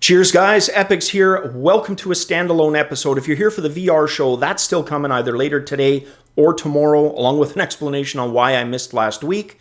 Cheers, guys. Epix here. Welcome to a standalone episode. If you're here for the VR show, that's still coming either later today or tomorrow, along with an explanation on why I missed last week.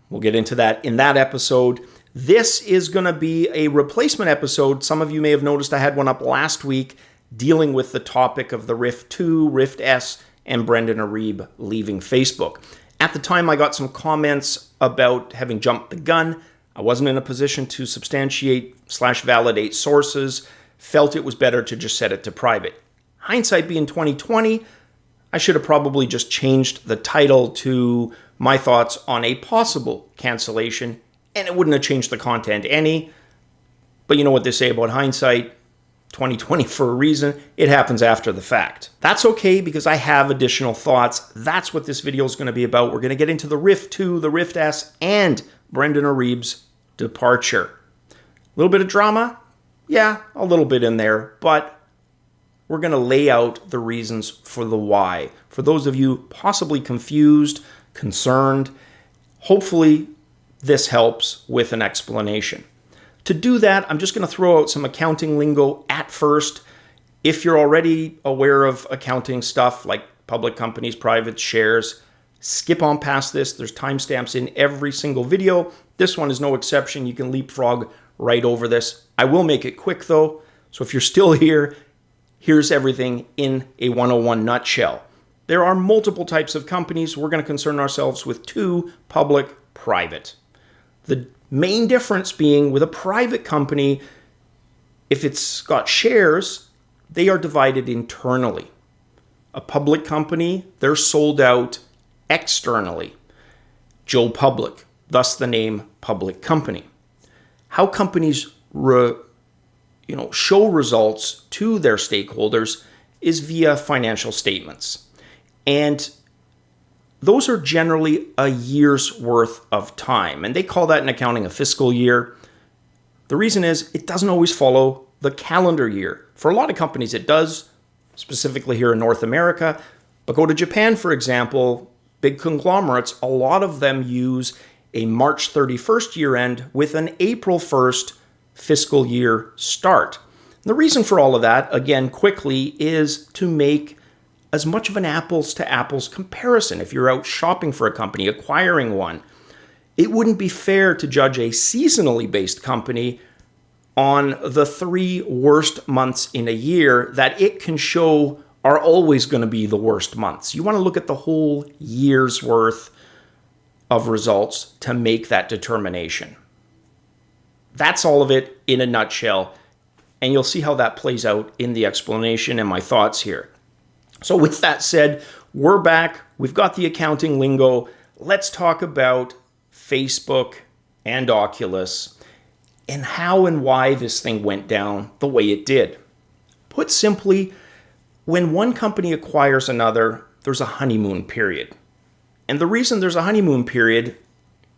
We'll get into that in that episode. This is going to be a replacement episode. Some of you may have noticed I had one up last week dealing with the topic of the Rift 2, Rift S, and Brendan Iribe leaving Facebook. At the time, I got some comments about having jumped the gun. I wasn't in a position to substantiate/validate sources, felt it was better to just set it to private. Hindsight being 2020, I should have probably just changed the title to my thoughts on a possible cancellation, and it wouldn't have changed the content any. But you know what they say about hindsight, 2020 for a reason, it happens after the fact. That's okay because I have additional thoughts. That's what this video is going to be about. We're going to get into the Rift 2, the Rift S, and Brendan Iribe's departure. A little bit of drama? Yeah, a little bit in there, but we're going to lay out the reasons for the why. For those of you possibly confused, concerned, hopefully this helps with an explanation. To do that, I'm just going to throw out some accounting lingo at first. If you're already aware of accounting stuff like public companies, private shares, skip on past this. There's timestamps in every single video. This one is no exception. You can leapfrog right over this. I will make it quick though. So if you're still here, here's everything in a 101 nutshell. There are multiple types of companies. We're going to concern ourselves with two: public, private. The main difference being with a private company, if it's got shares, they are divided internally. A public company, they're sold out externally. Joe Public, thus the name public company. How companies show results to their stakeholders is via financial statements. And those are generally a year's worth of time. And they call that in accounting a fiscal year. The reason is it doesn't always follow the calendar year. For a lot of companies it does, specifically here in North America. But go to Japan, for example, big conglomerates, a lot of them use a March 31st year end with an April 1st fiscal year start. And the reason for all of that, again, quickly, is to make as much of an apples to apples comparison. If you're out shopping for a company, acquiring one, it wouldn't be fair to judge a seasonally based company on the 3 worst months in a year that it can show are always going to be the worst months. You want to look at the whole year's worth of results to make that determination. That's all of it in a nutshell, and you'll see how that plays out in the explanation and my thoughts here. So with that said, we're back. We've got the accounting lingo. Let's talk about Facebook and Oculus and how and why this thing went down the way it did. Put simply, when one company acquires another, there's a honeymoon period. And the reason there's a honeymoon period,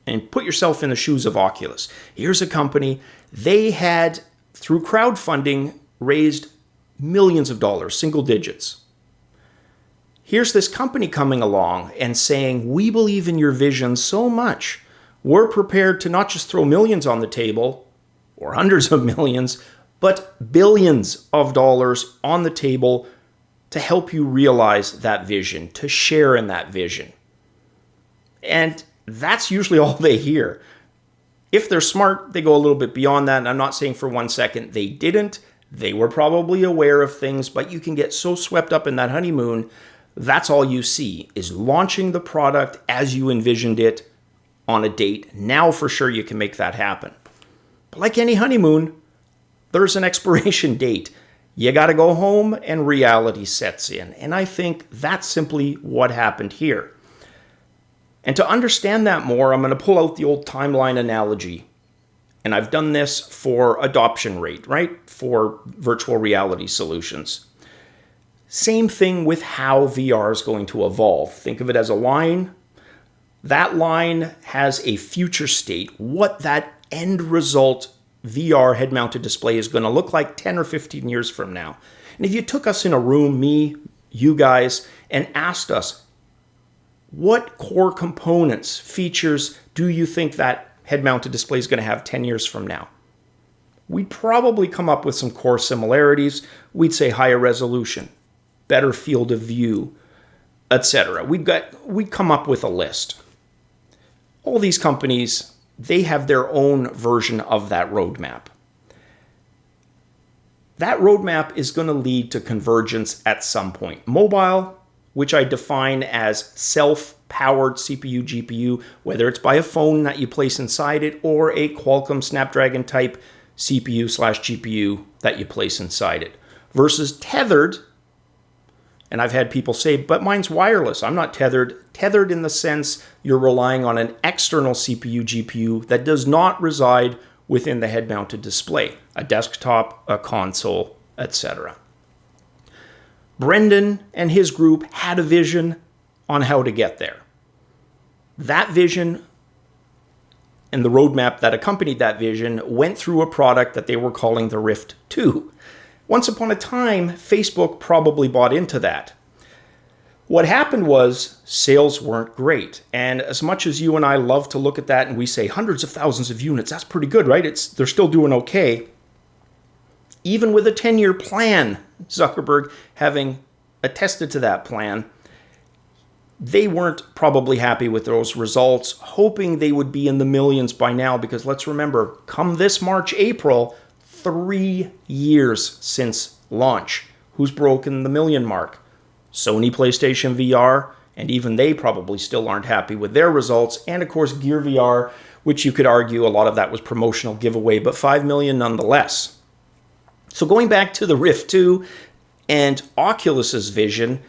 and put yourself in the shoes of Oculus. Here's a company, they had, through crowdfunding, raised millions of dollars, single digits. Here's this company coming along and saying, we believe in your vision so much, we're prepared to not just throw millions on the table, or hundreds of millions, but billions of dollars on the table to help you realize that vision, to share in that vision. And that's usually all they hear. If they're smart, they go a little bit beyond that. And I'm not saying for 1 second they didn't. They were probably aware of things, but you can get so swept up in that honeymoon, that's all you see is launching the product as you envisioned it on a date. Now for sure you can make that happen. But like any honeymoon, there's an expiration date. You got to go home and reality sets in. And I think that's simply what happened here. And to understand that more, I'm going to pull out the old timeline analogy. And I've done this for adoption rate, right? For virtual reality solutions. Same thing with how VR is going to evolve. Think of it as a line. That line has a future state, what that end result VR head-mounted display is going to look like 10 or 15 years from now. And if you took us in a room, me, you guys, and asked us, what core components, features do you think that head-mounted display is going to have 10 years from now? we'd probably come up with some core similarities. We'd say higher resolution, better field of view, etc. We'd come up with a list. All these companies, they have their own version of that roadmap. That roadmap is going to lead to convergence at some point. Mobile, which I define as self-powered CPU, GPU, whether it's by a phone that you place inside it or a Qualcomm Snapdragon type CPU/GPU that you place inside it, versus tethered. And I've had people say, but mine's wireless. I'm not tethered. Tethered in the sense you're relying on an external CPU, GPU that does not reside within the head-mounted display, a desktop, a console, etc. Brendan and his group had a vision on how to get there. That vision and the roadmap that accompanied that vision went through a product that they were calling the Rift 2. Once upon a time, Facebook probably bought into that. What happened was sales weren't great. And as much as you and I love to look at that and we say hundreds of thousands of units, that's pretty good, right? They're still doing okay. Even with a 10-year plan, Zuckerberg having attested to that plan, they weren't probably happy with those results, hoping they would be in the millions by now, because let's remember, come this March, April, 3 years since launch. Who's broken the million mark? Sony PlayStation VR, and even they probably still aren't happy with their results. And of course, Gear VR, which you could argue a lot of that was promotional giveaway, but 5 million nonetheless. So going back to the Rift 2 and Oculus's vision,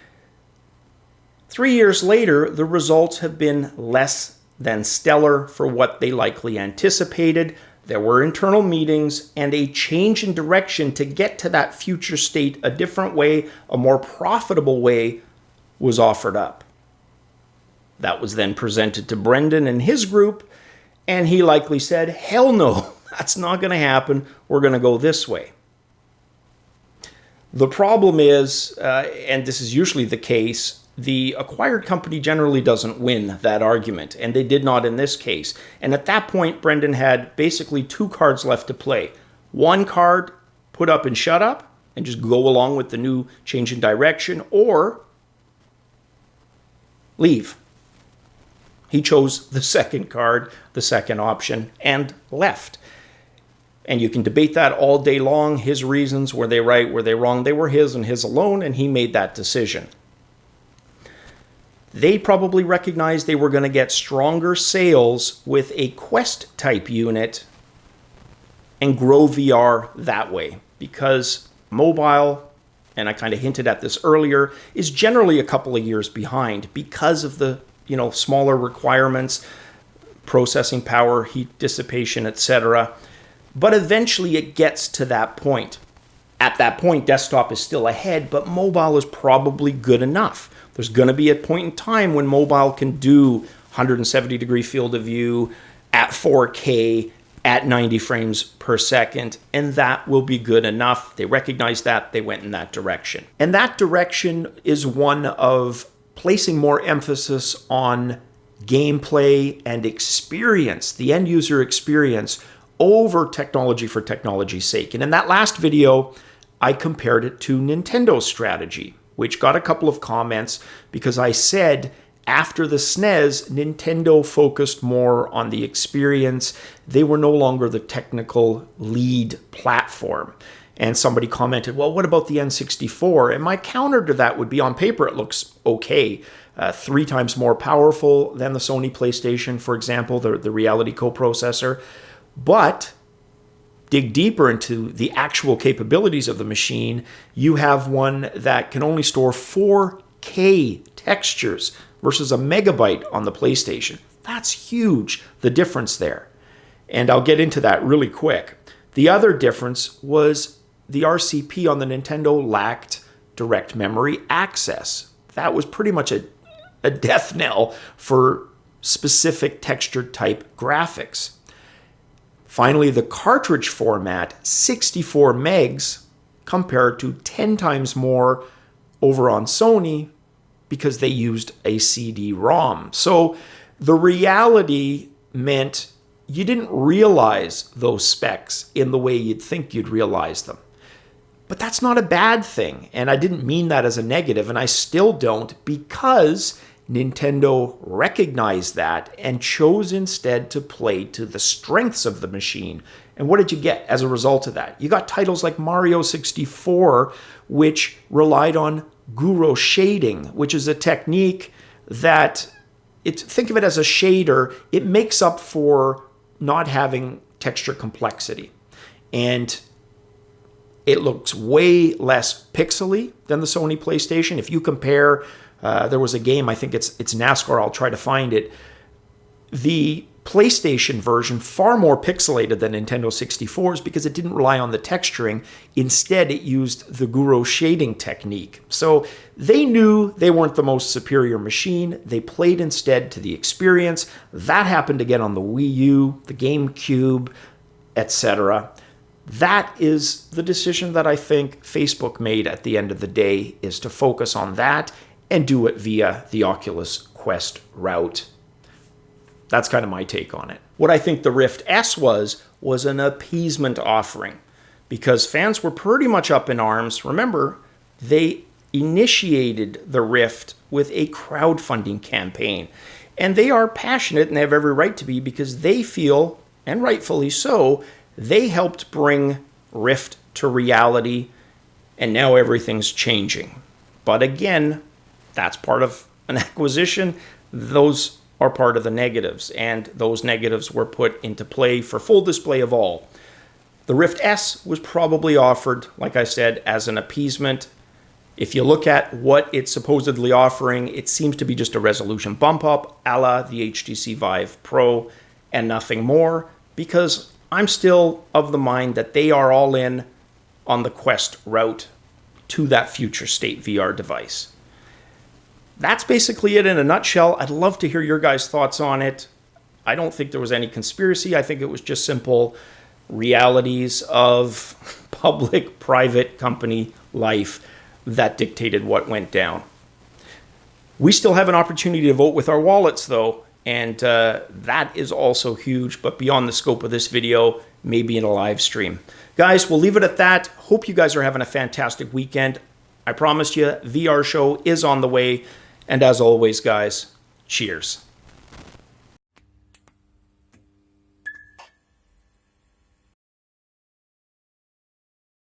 3 years later, the results have been less than stellar for what they likely anticipated. There were internal meetings and a change in direction to get to that future state a different way, a more profitable way was offered up. That was then presented to Brendan and his group, and he likely said, hell no, that's not going to happen. We're going to go this way. The problem is, and this is usually the case, the acquired company generally doesn't win that argument, and they did not in this case. And at that point, Brendan had basically 2 cards left to play. One card, put up and shut up, and just go along with the new change in direction, or leave. He chose the second card, the second option, and left. And you can debate that all day long. His reasons, were they right, were they wrong? They were his and his alone, and he made that decision. They probably recognized they were going to get stronger sales with a Quest-type unit and grow VR that way. Because mobile, and I kind of hinted at this earlier, is generally a couple of years behind because of the smaller requirements, processing power, heat dissipation, etc. But eventually it gets to that point. At that point, desktop is still ahead, but mobile is probably good enough. There's going to be a point in time when mobile can do 170-degree field of view at 4K at 90 frames per second, and that will be good enough. They recognize that. They went in that direction. And that direction is one of placing more emphasis on gameplay and experience, the end user experience, over technology for technology's sake. And in that last video, I compared it to Nintendo's strategy, which got a couple of comments because I said after the SNES, Nintendo focused more on the experience. They were no longer the technical lead platform. And somebody commented, well, what about the N64? And my counter to that would be, on paper, it looks okay. 3 times more powerful than the Sony PlayStation, for example, the Reality coprocessor. But dig deeper into the actual capabilities of the machine, you have one that can only store 4K textures versus a megabyte on the PlayStation. That's huge, the difference there. And I'll get into that really quick. The other difference was the RCP on the Nintendo lacked direct memory access. That was pretty much a death knell for specific textured type graphics. Finally, the cartridge format, 64 megs, compared to 10 times more over on Sony because they used a CD-ROM. So the reality meant you didn't realize those specs in the way you'd think you'd realize them. But that's not a bad thing, and I didn't mean that as a negative, and I still don't, because Nintendo recognized that and chose instead to play to the strengths of the machine. And what did you get as a result of that? You got titles like Mario 64, which relied on Guro shading, which is a technique that, think of it as a shader. It makes up for not having texture complexity. And it looks way less pixely than the Sony PlayStation. If you compare, there was a game, I think it's NASCAR, I'll try to find it. The PlayStation version, far more pixelated than Nintendo 64's because it didn't rely on the texturing. Instead, it used the Guro shading technique. So they knew they weren't the most superior machine. They played instead to the experience. That happened again on the Wii U, the GameCube, etc. That is the decision that I think Facebook made at the end of the day, is to focus on that and do it via the Oculus Quest route. That's kind of my take on it. What I think the Rift S was an appeasement offering, because fans were pretty much up in arms. Remember, they initiated the Rift with a crowdfunding campaign, and they are passionate and they have every right to be, because they feel, and rightfully so, they helped bring Rift to reality, and now everything's changing. But again, that's part of an acquisition. Those are part of the negatives, and those negatives were put into play for full display of all. The Rift S was probably offered, like I said, as an appeasement. If you look at what it's supposedly offering, it seems to be just a resolution bump up, a la the HTC Vive Pro, and nothing more, because I'm still of the mind that they are all in on the Quest route to that future state VR device. That's basically it in a nutshell. I'd love to hear your guys' thoughts on it. I don't think there was any conspiracy. I think it was just simple realities of public-private company life that dictated what went down. We still have an opportunity to vote with our wallets, though, and that is also huge, but beyond the scope of this video, maybe in a live stream. Guys, we'll leave it at that. Hope you guys are having a fantastic weekend. I promise you, VR show is on the way. And as always, guys, cheers.